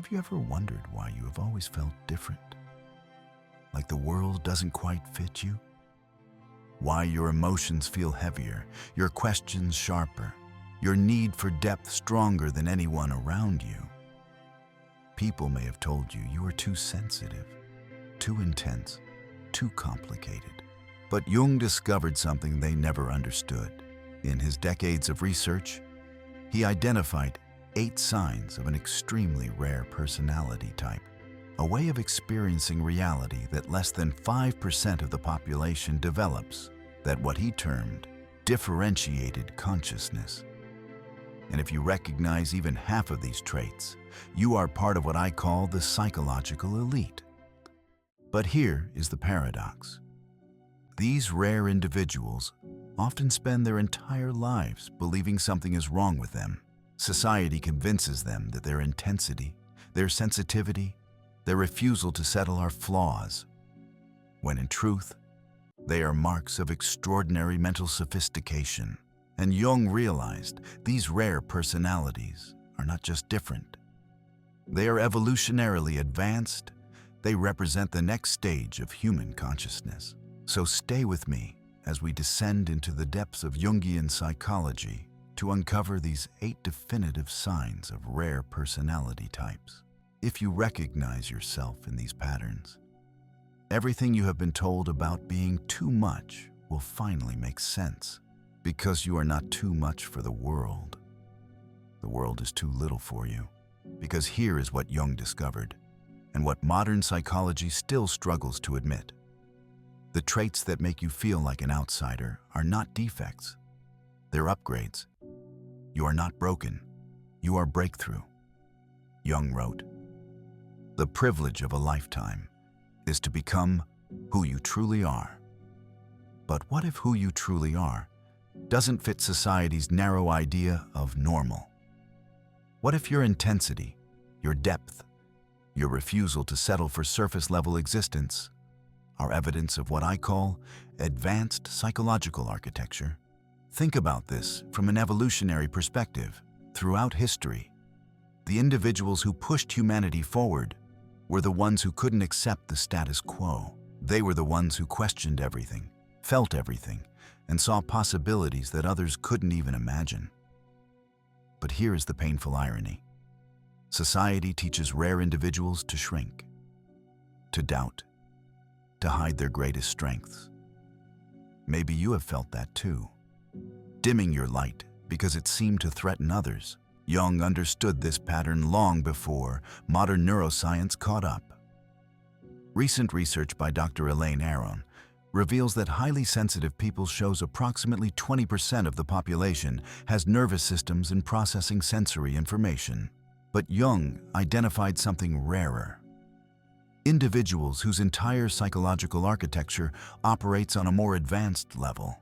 Have you ever wondered why you have always felt different? Like the world doesn't quite fit you? Why your emotions feel heavier, your questions sharper, your need for depth stronger than anyone around you? People may have told you you are too sensitive, too intense, too complicated. But Jung discovered something they never understood. In his decades of research, he identified 8 signs of an extremely rare personality type, a way of experiencing reality that less than 5% of the population develops, that what he termed differentiated consciousness. And if you recognize even half of these traits, you are part of what I call the psychological elite. But here is the paradox. These rare individuals often spend their entire lives believing something is wrong with them. Society convinces them that their intensity, their sensitivity, their refusal to settle are flaws, when in truth, they are marks of extraordinary mental sophistication. And Jung realized these rare personalities are not just different. They are evolutionarily advanced. They represent the next stage of human consciousness. So stay with me as we descend into the depths of Jungian psychology to uncover these 8 definitive signs of rare personality types. If you recognize yourself in these patterns, everything you have been told about being too much will finally make sense, because you are not too much for the world. The world is too little for you, because here is what Jung discovered, and what modern psychology still struggles to admit. The traits that make you feel like an outsider are not defects, they're upgrades. You are not broken, you are breakthrough. Jung wrote, "The privilege of a lifetime is to become who you truly are." But what if who you truly are doesn't fit society's narrow idea of normal? What if your intensity, your depth, your refusal to settle for surface-level existence are evidence of what I call advanced psychological architecture? Think about this from an evolutionary perspective. Throughout history, the individuals who pushed humanity forward were the ones who couldn't accept the status quo. They were the ones who questioned everything, felt everything, and saw possibilities that others couldn't even imagine. But here is the painful irony. Society teaches rare individuals to shrink, to doubt, to hide their greatest strengths. Maybe you have felt that too, dimming your light because it seemed to threaten others. Jung understood this pattern long before modern neuroscience caught up. Recent research by Dr. Elaine Aron reveals that highly sensitive people shows approximately 20% of the population has nervous systems in processing sensory information. But Jung identified something rarer. Individuals whose entire psychological architecture operates on a more advanced level.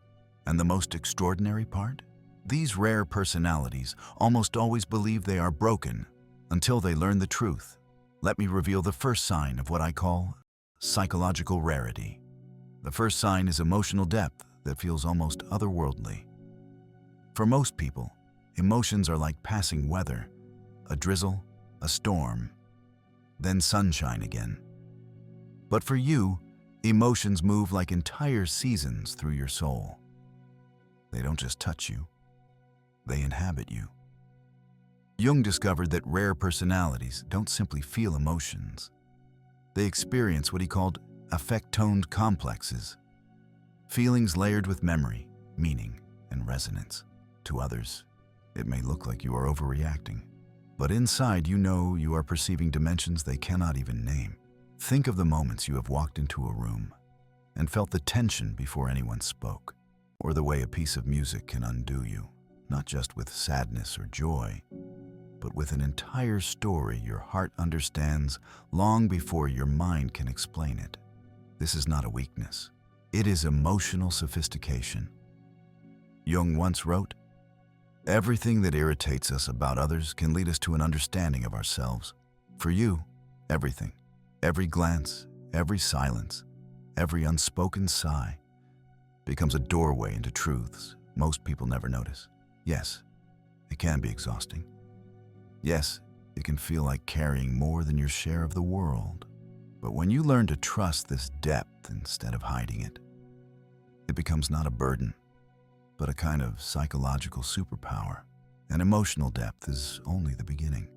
And the most extraordinary part? These rare personalities almost always believe they are broken until they learn the truth. Let me reveal the first sign of what I call psychological rarity. The first sign is emotional depth that feels almost otherworldly. For most people, emotions are like passing weather, a drizzle, a storm, then sunshine again. But for you, emotions move like entire seasons through your soul. They don't just touch you, they inhabit you. Jung discovered that rare personalities don't simply feel emotions. They experience what he called affect-toned complexes, feelings layered with memory, meaning, and resonance. To others, it may look like you are overreacting, but inside you know you are perceiving dimensions they cannot even name. Think of the moments you have walked into a room and felt the tension before anyone spoke, or the way a piece of music can undo you, not just with sadness or joy, but with an entire story your heart understands long before your mind can explain it. This is not a weakness. It is emotional sophistication. Jung once wrote, "Everything that irritates us about others can lead us to an understanding of ourselves. For you, everything, every glance, every silence, every unspoken sigh becomes a doorway into truths most people never notice. Yes, it can be exhausting. Yes, It can feel like carrying more than your share of the world. But when you learn to trust this depth instead of hiding it, it becomes not a burden, but a kind of psychological superpower. And emotional depth is only the beginning,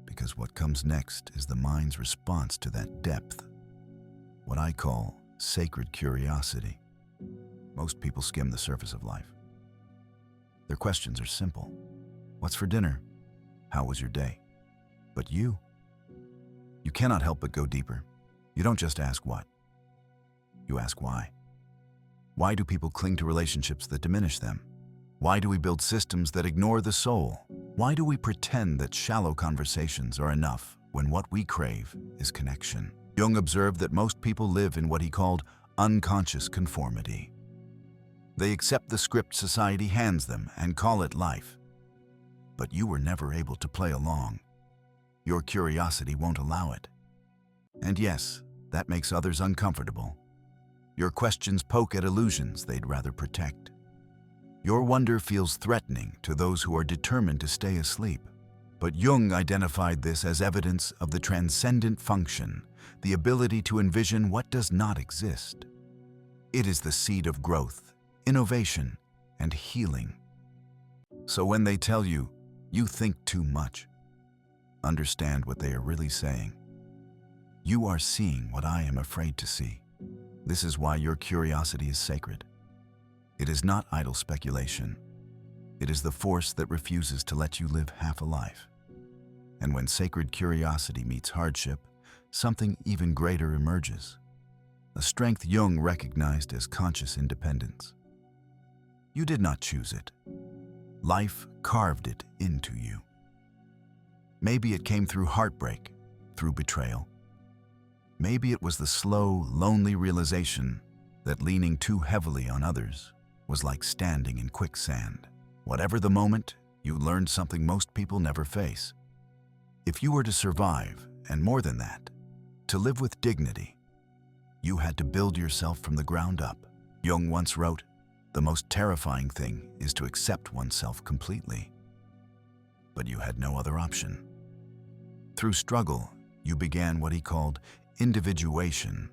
because what comes next is the mind's response to that depth, what I call sacred curiosity. Most people skim the surface of life. Their questions are simple. What's for dinner? How was your day? But you cannot help but go deeper. You don't just ask what. You ask why. Why do people cling to relationships that diminish them? Why do we build systems that ignore the soul? Why do we pretend that shallow conversations are enough when what we crave is connection? Jung observed that most people live in what he called unconscious conformity. They accept the script society hands them and call it life. But you were never able to play along. Your curiosity won't allow it. And yes, that makes others uncomfortable. Your questions poke at illusions they'd rather protect. Your wonder feels threatening to those who are determined to stay asleep. But Jung identified this as evidence of the transcendent function, the ability to envision what does not exist. It is the seed of growth, innovation, and healing. So when they tell you, you think too much, understand what they are really saying. You are seeing what I am afraid to see. This is why your curiosity is sacred. It is not idle speculation. It is the force that refuses to let you live half a life. And when sacred curiosity meets hardship, something even greater emerges. A strength Jung recognized as conscious independence. You did not choose it. Life carved it into you. Maybe it came through heartbreak, through betrayal. Maybe it was the slow, lonely realization that leaning too heavily on others was like standing in quicksand. Whatever the moment, you learned something most people never face. If you were to survive, and more than that, to live with dignity, you had to build yourself from the ground up. Jung once wrote, "The most terrifying thing is to accept oneself completely." But you had no other option. Through struggle, you began what he called individuation,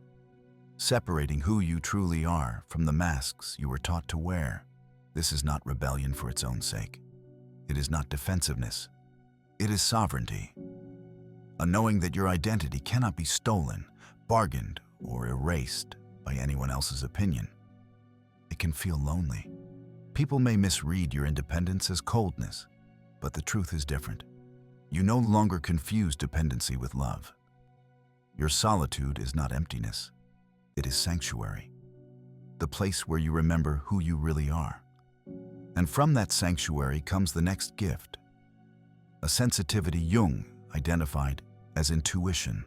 separating who you truly are from the masks you were taught to wear. This is not rebellion for its own sake. It is not defensiveness. It is sovereignty. A knowing that your identity cannot be stolen, bargained, or erased by anyone else's opinion. It can feel lonely. People may misread your independence as coldness, but the truth is different. You no longer confuse dependency with love. Your solitude is not emptiness. It is sanctuary, the place where you remember who you really are. And from that sanctuary comes the next gift, a sensitivity Jung identified as intuition,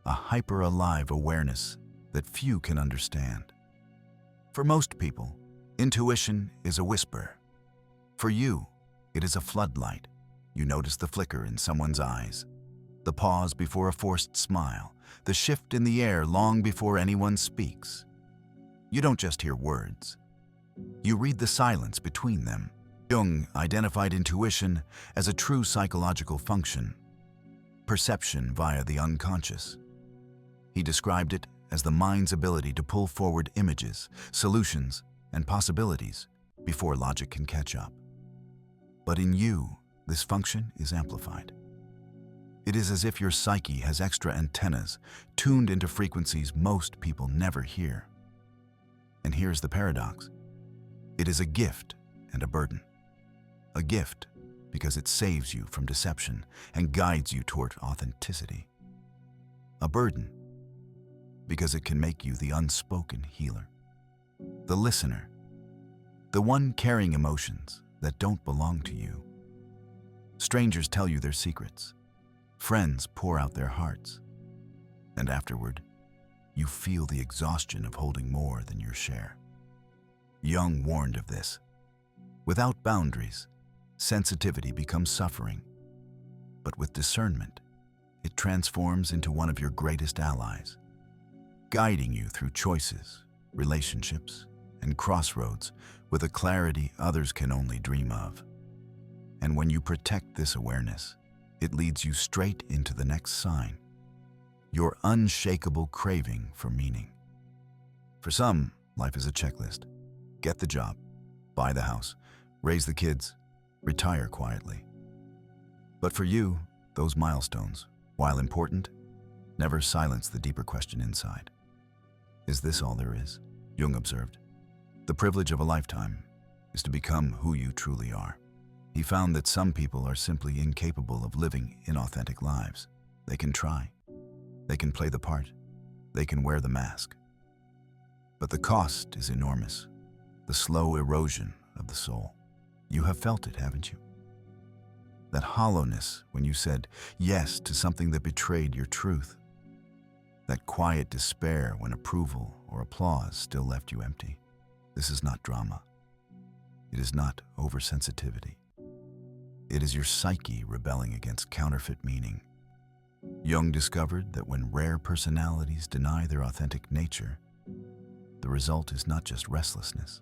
a hyper-alive awareness that few can understand. For most people, intuition is a whisper. For you, it is a floodlight. You notice the flicker in someone's eyes, the pause before a forced smile, the shift in the air long before anyone speaks. You don't just hear words. You read the silence between them. Jung identified intuition as a true psychological function, perception via the unconscious. He described it as the mind's ability to pull forward images, solutions, and possibilities before logic can catch up. But in you, this function is amplified. It is as if your psyche has extra antennas tuned into frequencies most people never hear. And here's the paradox. It is a gift and a burden. A gift because it saves you from deception and guides you toward authenticity. A burden because it can make you the unspoken healer, the listener, the one carrying emotions that don't belong to you. Strangers tell you their secrets. Friends pour out their hearts. And afterward, you feel the exhaustion of holding more than your share. Jung warned of this. Without boundaries, sensitivity becomes suffering. But with discernment, it transforms into one of your greatest allies, guiding you through choices, relationships, and crossroads with a clarity others can only dream of. And when you protect this awareness, It leads you straight into the next sign, your unshakable craving for meaning. For some, life is a checklist. Get the job, buy the house, raise the kids, retire quietly. But for you, those milestones, while important, never silence the deeper question inside. Is this all there is? Jung observed. The privilege of a lifetime is to become who you truly are. He found that some people are simply incapable of living inauthentic lives. They can try. They can play the part. They can wear the mask. But the cost is enormous. The slow erosion of the soul. You have felt it, haven't you? That hollowness when you said yes to something that betrayed your truth. That quiet despair when approval or applause still left you empty. This is not drama. It is not oversensitivity. It is your psyche rebelling against counterfeit meaning. Jung discovered that when rare personalities deny their authentic nature, the result is not just restlessness.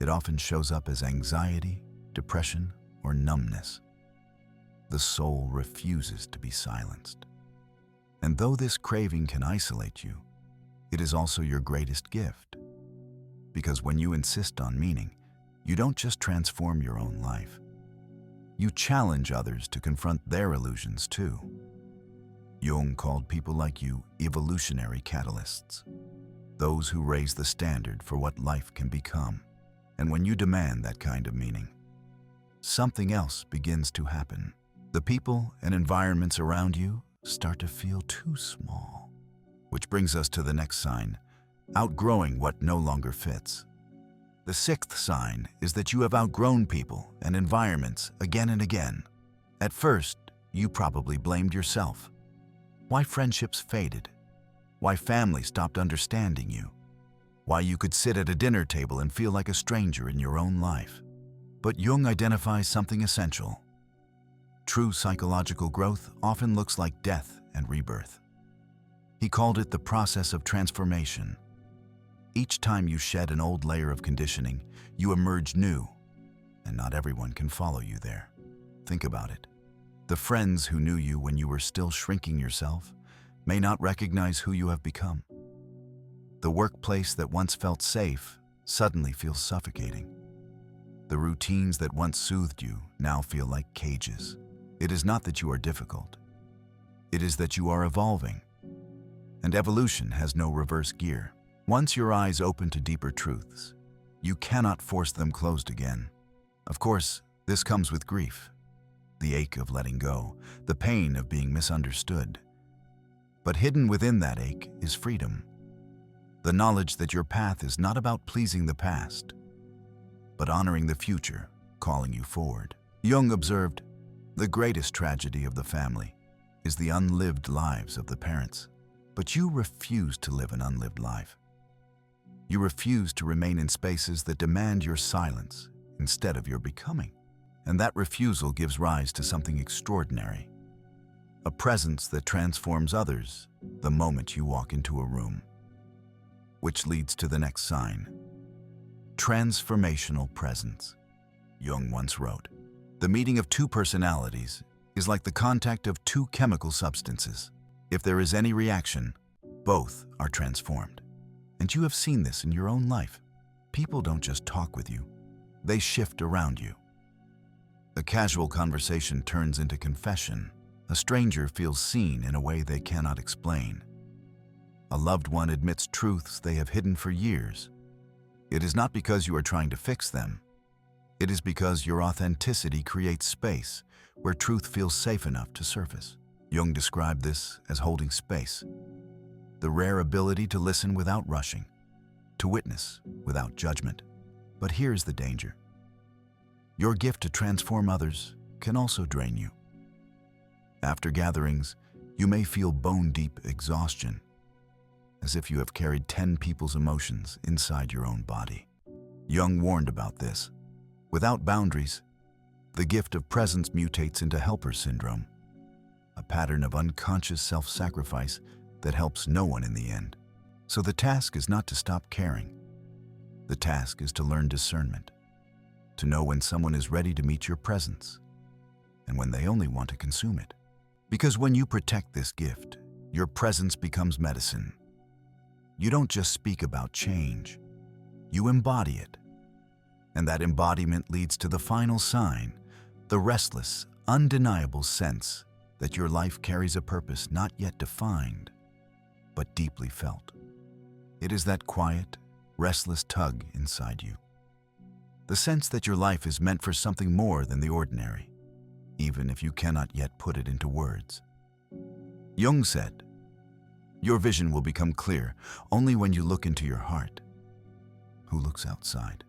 It often shows up as anxiety, depression, or numbness. The soul refuses to be silenced. And though this craving can isolate you, it is also your greatest gift. Because when you insist on meaning, you don't just transform your own life. You challenge others to confront their illusions too. Jung called people like you evolutionary catalysts, those who raise the standard for what life can become. And when you demand that kind of meaning, something else begins to happen. The people and environments around you start to feel too small. Which brings us to the next sign, outgrowing what no longer fits. The sixth sign is that you have outgrown people and environments again and again. At first, you probably blamed yourself. Why friendships faded, why family stopped understanding you, why you could sit at a dinner table and feel like a stranger in your own life. But Jung identifies something essential. True psychological growth often looks like death and rebirth. He called it the process of transformation. Each time you shed an old layer of conditioning, you emerge new, and not everyone can follow you there. Think about it. The friends who knew you when you were still shrinking yourself may not recognize who you have become. The workplace that once felt safe suddenly feels suffocating. The routines that once soothed you now feel like cages. It is not that you are difficult. It is that you are evolving. And evolution has no reverse gear. Once your eyes open to deeper truths, you cannot force them closed again. Of course, this comes with grief, the ache of letting go, the pain of being misunderstood. But hidden within that ache is freedom. The knowledge that your path is not about pleasing the past, but honoring the future, calling you forward. Jung observed, the greatest tragedy of the family is the unlived lives of the parents. But you refuse to live an unlived life. You refuse to remain in spaces that demand your silence instead of your becoming. And that refusal gives rise to something extraordinary. A presence that transforms others the moment you walk into a room. Which leads to the next sign. Transformational presence. Jung once wrote, the meeting of two personalities is like the contact of two chemical substances. If there is any reaction, both are transformed. And you have seen this in your own life. People don't just talk with you, they shift around you. A casual conversation turns into confession. A stranger feels seen in a way they cannot explain. A loved one admits truths they have hidden for years. It is not because you are trying to fix them. It is because your authenticity creates space where truth feels safe enough to surface. Jung described this as holding space, the rare ability to listen without rushing, to witness without judgment. But here's the danger. Your gift to transform others can also drain you. After gatherings, you may feel bone-deep exhaustion, as if you have carried 10 people's emotions inside your own body. Jung warned about this. Without boundaries, the gift of presence mutates into helper syndrome, a pattern of unconscious self-sacrifice that helps no one in the end. So the task is not to stop caring. The task is to learn discernment, to know when someone is ready to meet your presence, and when they only want to consume it. Because when you protect this gift, your presence becomes medicine. You don't just speak about change, you embody it. And that embodiment leads to the final sign, the restless, undeniable sense that your life carries a purpose not yet defined, but deeply felt. It is that quiet, restless tug inside you. The sense that your life is meant for something more than the ordinary, even if you cannot yet put it into words. Jung said, "Your vision will become clear only when you look into your heart." Who looks outside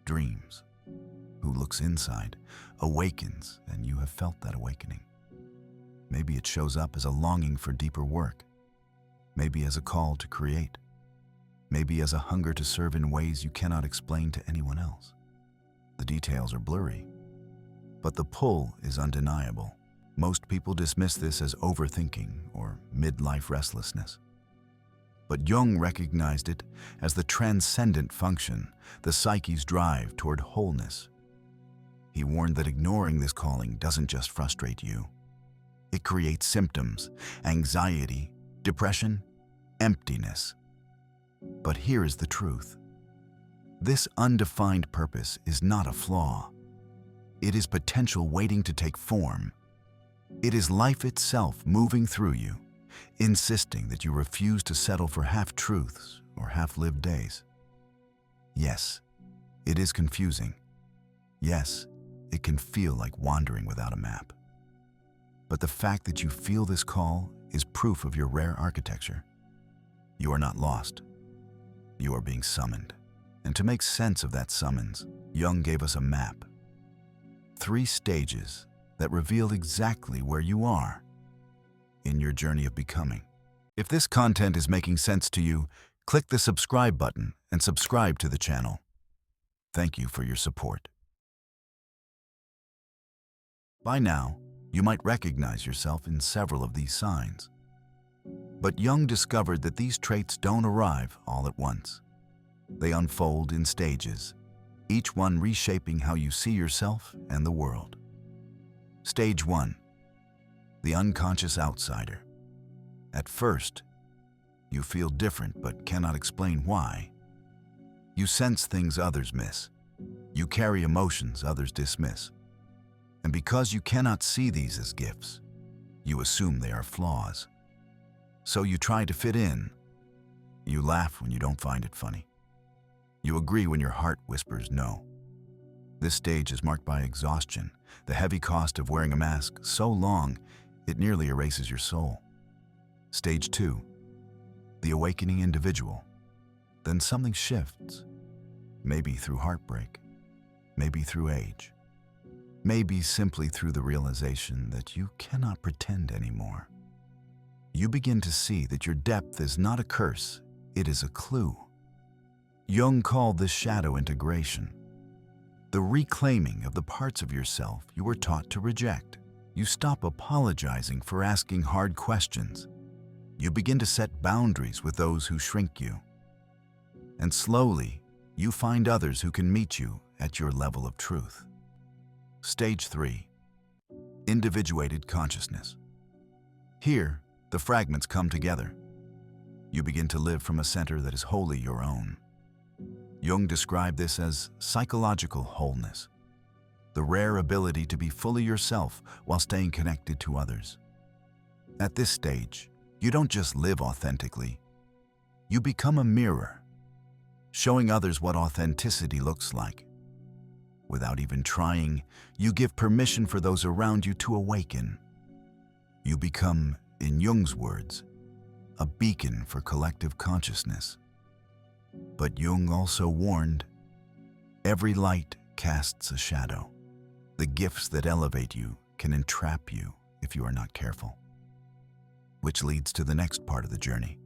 dreams. Who looks inside awakens, and you have felt that awakening. Maybe it shows up as a longing for deeper work. Maybe as a call to create. Maybe as a hunger to serve in ways you cannot explain to anyone else. The details are blurry, but the pull is undeniable. Most people dismiss this as overthinking or midlife restlessness. But Jung recognized it as the transcendent function, the psyche's drive toward wholeness. He warned that ignoring this calling doesn't just frustrate you. It creates symptoms, anxiety, depression, emptiness. But here is the truth. This undefined purpose is not a flaw. It is potential waiting to take form. It is life itself moving through you, insisting that you refuse to settle for half-truths or half-lived days. Yes, it is confusing. Yes, it can feel like wandering without a map. But the fact that you feel this call is proof of your rare architecture. You are not lost. You are being summoned. And to make sense of that summons, Jung gave us a map. 3 stages that reveal exactly where you are in your journey of becoming. If this content is making sense to you, click the subscribe button and subscribe to the channel. Thank you for your support. By now, you might recognize yourself in several of these signs. But Jung discovered that these traits don't arrive all at once. They unfold in stages, each one reshaping how you see yourself and the world. Stage 1. The unconscious outsider. At first, you feel different but cannot explain why. You sense things others miss. You carry emotions others dismiss. And because you cannot see these as gifts, you assume they are flaws. So you try to fit in. You laugh when you don't find it funny. You agree when your heart whispers no. This stage is marked by exhaustion, the heavy cost of wearing a mask so long it nearly erases your soul. Stage 2. The awakening individual. Then something shifts, maybe through heartbreak, maybe through age, maybe simply through the realization that you cannot pretend anymore. You begin to see that your depth is not a curse, it is a clue. Jung called this shadow integration, the reclaiming of the parts of yourself you were taught to reject. You stop apologizing for asking hard questions. You begin to set boundaries with those who shrink you. And slowly, you find others who can meet you at your level of truth. Stage 3. Individuated consciousness. Here, the fragments come together. You begin to live from a center that is wholly your own. Jung described this as psychological wholeness, the rare ability to be fully yourself while staying connected to others. At this stage, you don't just live authentically, you become a mirror, showing others what authenticity looks like. Without even trying, you give permission for those around you to awaken. You become, in Jung's words, a beacon for collective consciousness. But Jung also warned, every light casts a shadow. The gifts that elevate you can entrap you if you are not careful. Which leads to the next part of the journey,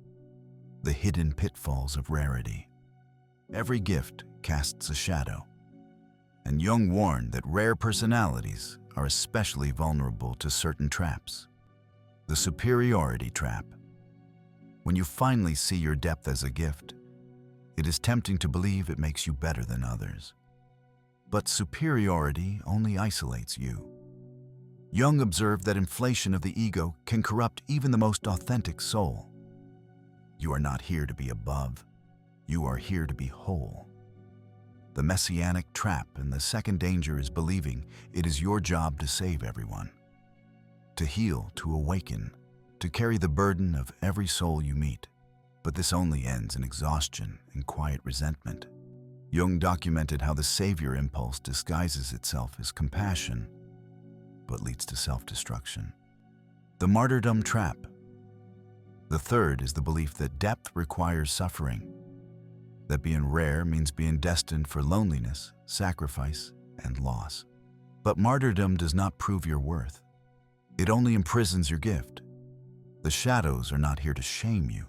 the hidden pitfalls of rarity. Every gift casts a shadow, and Jung warned that rare personalities are especially vulnerable to certain traps. The superiority trap. When you finally see your depth as a gift, it is tempting to believe it makes you better than others. But superiority only isolates you. Jung observed that inflation of the ego can corrupt even the most authentic soul. You are not here to be above. You are here to be whole. The messianic trap and the second danger is believing it is your job to save everyone, to heal, to awaken, to carry the burden of every soul you meet. But this only ends in exhaustion and quiet resentment. Jung documented how the savior impulse disguises itself as compassion, but leads to self-destruction. The martyrdom trap. The third is the belief that depth requires suffering, that being rare means being destined for loneliness, sacrifice, and loss. But martyrdom does not prove your worth. It only imprisons your gift. The shadows are not here to shame you.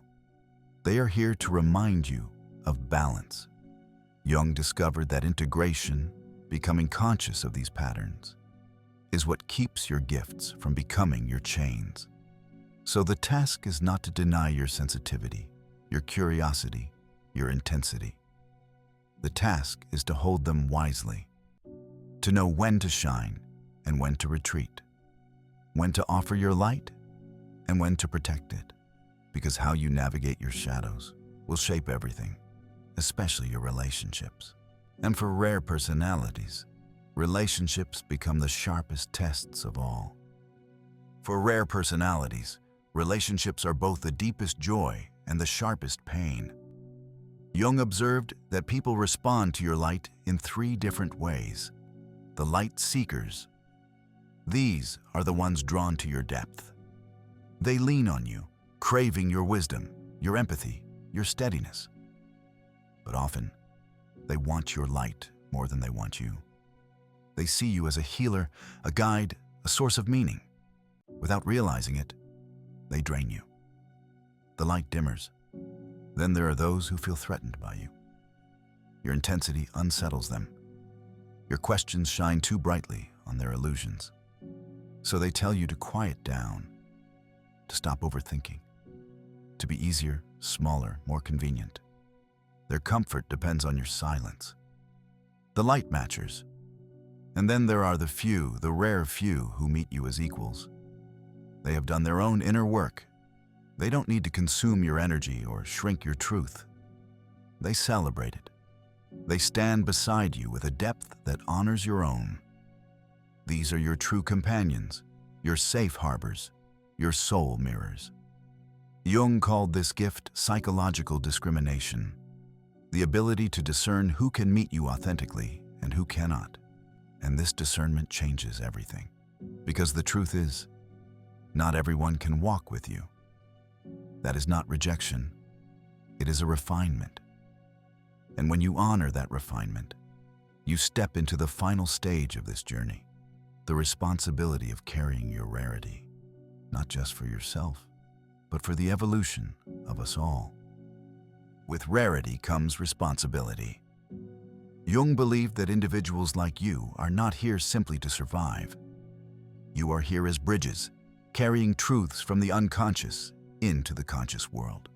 They are here to remind you of balance. Jung discovered that integration, becoming conscious of these patterns, is what keeps your gifts from becoming your chains. So the task is not to deny your sensitivity, your curiosity, your intensity. The task is to hold them wisely, to know when to shine and when to retreat, when to offer your light and when to protect it, because how you navigate your shadows will shape everything, especially your relationships. And for rare personalities, relationships become the sharpest tests of all. For rare personalities, relationships are both the deepest joy and the sharpest pain. Jung observed that people respond to your light in 3 different ways. The light seekers. These are the ones drawn to your depth. They lean on you, craving your wisdom, your empathy, your steadiness. But often, they want your light more than they want you. They see you as a healer, a guide, a source of meaning. Without realizing it, they drain you. The light dimmers. Then there are those who feel threatened by you. Your intensity unsettles them. Your questions shine too brightly on their illusions. So they tell you to quiet down, to stop overthinking, to be easier, smaller, more convenient. Their comfort depends on your silence. The light matchers. And then there are the few, the rare few, who meet you as equals. They have done their own inner work. They don't need to consume your energy or shrink your truth. They celebrate it. They stand beside you with a depth that honors your own. These are your true companions, your safe harbors, your soul mirrors. Jung called this gift psychological discrimination, the ability to discern who can meet you authentically and who cannot. And this discernment changes everything. Because the truth is, not everyone can walk with you. That is not rejection. It is a refinement. And when you honor that refinement, you step into the final stage of this journey, the responsibility of carrying your rarity, not just for yourself, but for the evolution of us all. With rarity comes responsibility. Jung believed that individuals like you are not here simply to survive. You are here as bridges, carrying truths from the unconscious into the conscious world.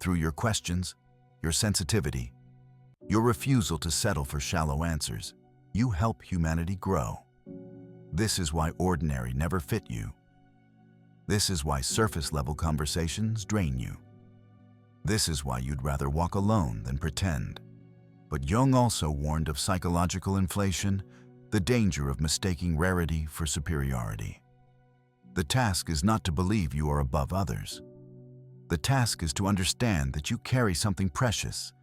Through your questions, your sensitivity, your refusal to settle for shallow answers, you help humanity grow. This is why ordinary never fit you. This is why surface-level conversations drain you. This is why you'd rather walk alone than pretend. But Jung also warned of psychological inflation, the danger of mistaking rarity for superiority. The task is not to believe you are above others. The task is to understand that you carry something precious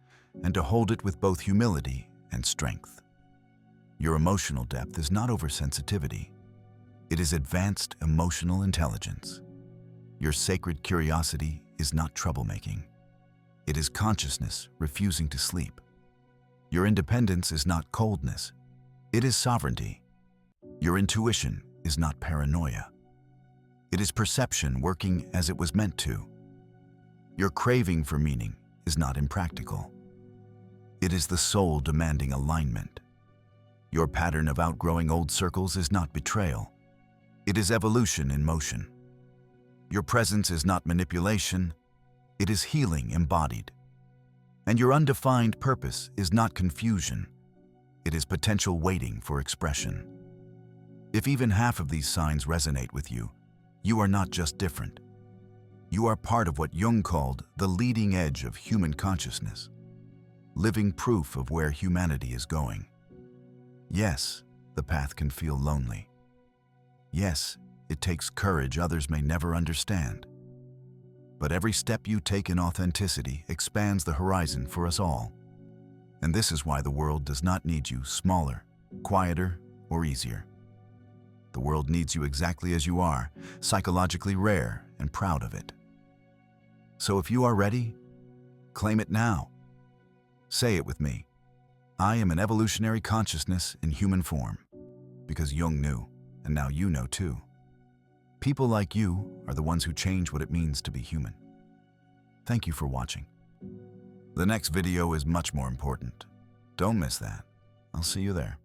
and to hold it with both humility and strength. Your emotional depth is not oversensitivity. It is advanced emotional intelligence. Your sacred curiosity is not troublemaking. It is consciousness refusing to sleep. Your independence is not coldness. It is sovereignty. Your intuition is not paranoia. It is perception working as it was meant to. Your craving for meaning is not impractical. It is the soul demanding alignment. Your pattern of outgrowing old circles is not betrayal. It is evolution in motion. Your presence is not manipulation. It is healing embodied. And your undefined purpose is not confusion. It is potential waiting for expression. If even half of these signs resonate with you, you are not just different. You are part of what Jung called the leading edge of human consciousness, living proof of where humanity is going. Yes, the path can feel lonely. Yes, it takes courage others may never understand. But every step you take in authenticity expands the horizon for us all. And this is why the world does not need you smaller, quieter, or easier. The world needs you exactly as you are, psychologically rare and proud of it. So if you are ready, claim it now. Say it with me. I am an evolutionary consciousness in human form. Because Jung knew, and now you know too. People like you are the ones who change what it means to be human. Thank you for watching. The next video is much more important. Don't miss that. I'll see you there.